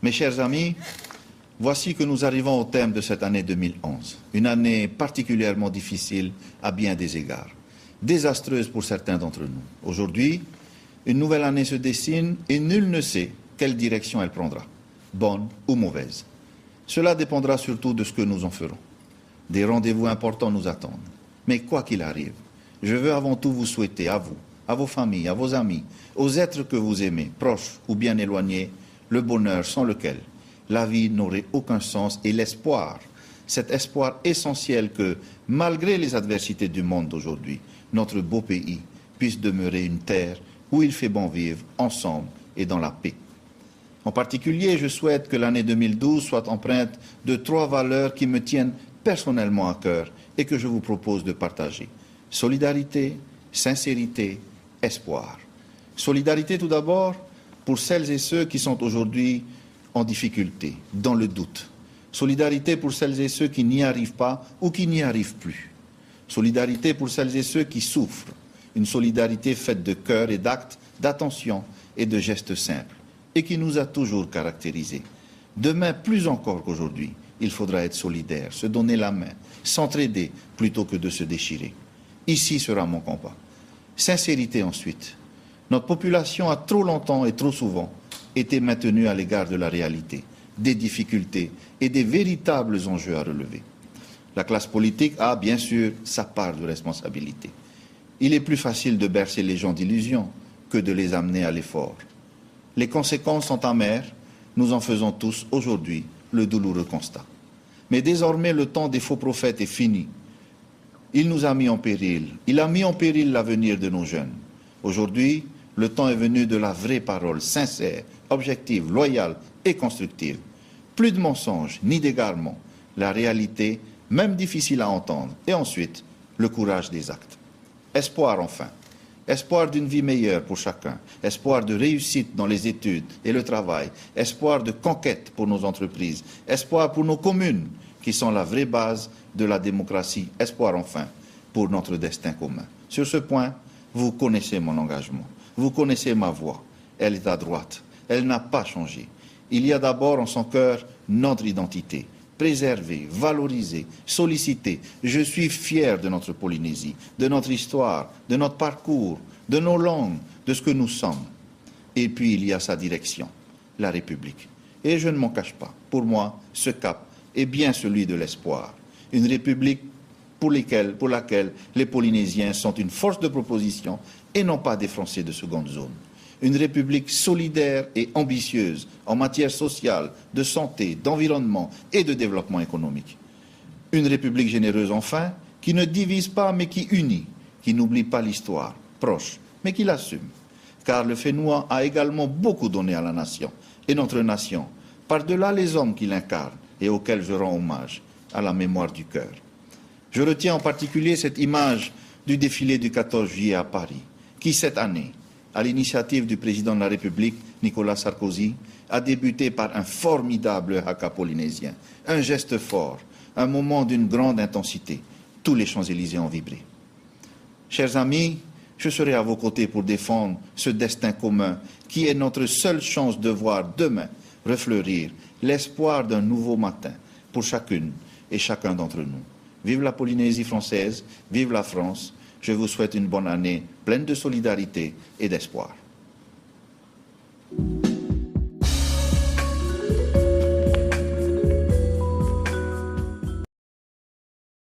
Mes chers amis, voici que nous arrivons au terme de cette année 2011, une année particulièrement difficile à bien des égards, désastreuse pour certains d'entre nous. Aujourd'hui, une nouvelle année se dessine et nul ne sait quelle direction elle prendra, bonne ou mauvaise. Cela dépendra surtout de ce que nous en ferons. Des rendez-vous importants nous attendent. Mais quoi qu'il arrive, je veux avant tout vous souhaiter à vous, à vos familles, à vos amis, aux êtres que vous aimez, proches ou bien éloignés, le bonheur sans lequel la vie n'aurait aucun sens et l'espoir, cet espoir essentiel que, malgré les adversités du monde d'aujourd'hui, notre beau pays puisse demeurer une terre où il fait bon vivre ensemble et dans la paix. En particulier, je souhaite que l'année 2012 soit empreinte de 3 valeurs qui me tiennent personnellement à cœur et que je vous propose de partager. Solidarité, sincérité, espoir. Solidarité tout d'abord pour celles et ceux qui sont aujourd'hui en difficulté, dans le doute. Solidarité pour celles et ceux qui n'y arrivent pas ou qui n'y arrivent plus. Solidarité pour celles et ceux qui souffrent. Une solidarité faite de cœur et d'actes, d'attention et de gestes simples, et qui nous a toujours caractérisés. Demain, plus encore qu'aujourd'hui, il faudra être solidaire, se donner la main, s'entraider plutôt que de se déchirer. Ici sera mon combat. Sincérité ensuite. Notre population a trop longtemps et trop souvent été maintenue à l'égard de la réalité, des difficultés et des véritables enjeux à relever. La classe politique a, bien sûr, sa part de responsabilité. Il est plus facile de bercer les gens d'illusions que de les amener à l'effort. Les conséquences sont amères, nous en faisons tous aujourd'hui le douloureux constat. Mais désormais, le temps des faux prophètes est fini. Il nous a mis en péril, il a mis en péril l'avenir de nos jeunes. Aujourd'hui, le temps est venu de la vraie parole, sincère, objective, loyale et constructive. Plus de mensonges ni d'égarements, la réalité, même difficile à entendre, et ensuite, le courage des actes. Espoir enfin, espoir d'une vie meilleure pour chacun, espoir de réussite dans les études et le travail, espoir de conquête pour nos entreprises, espoir pour nos communes, qui sont la vraie base de la démocratie, espoir enfin pour notre destin commun. Sur ce point, vous connaissez mon engagement, vous connaissez ma voix, elle est à droite, elle n'a pas changé. Il y a d'abord en son cœur notre identité, préserver, valoriser, solliciter. Je suis fier de notre Polynésie, de notre histoire, de notre parcours, de nos langues, de ce que nous sommes. Et puis il y a sa direction, la République. Et je ne m'en cache pas. Pour moi, ce cap est bien celui de l'espoir. Une République pour laquelle les Polynésiens sont une force de proposition et non pas des Français de seconde zone. Une République solidaire et ambitieuse en matière sociale, de santé, d'environnement et de développement économique. Une République généreuse enfin, qui ne divise pas mais qui unit, qui n'oublie pas l'histoire, proche, mais qui l'assume. Car le Fénois a également beaucoup donné à la nation, et notre nation, par-delà les hommes qui l'incarnent et auxquels je rends hommage, à la mémoire du cœur. Je retiens en particulier cette image du défilé du 14 juillet à Paris, qui cette année, à l'initiative du président de la République, Nicolas Sarkozy, a débuté par un formidable haka polynésien, un geste fort, un moment d'une grande intensité. Tous les Champs-Élysées ont vibré. Chers amis, je serai à vos côtés pour défendre ce destin commun qui est notre seule chance de voir demain refleurir l'espoir d'un nouveau matin pour chacune et chacun d'entre nous. Vive la Polynésie française, vive la France. Je vous souhaite une bonne année pleine de solidarité et d'espoir.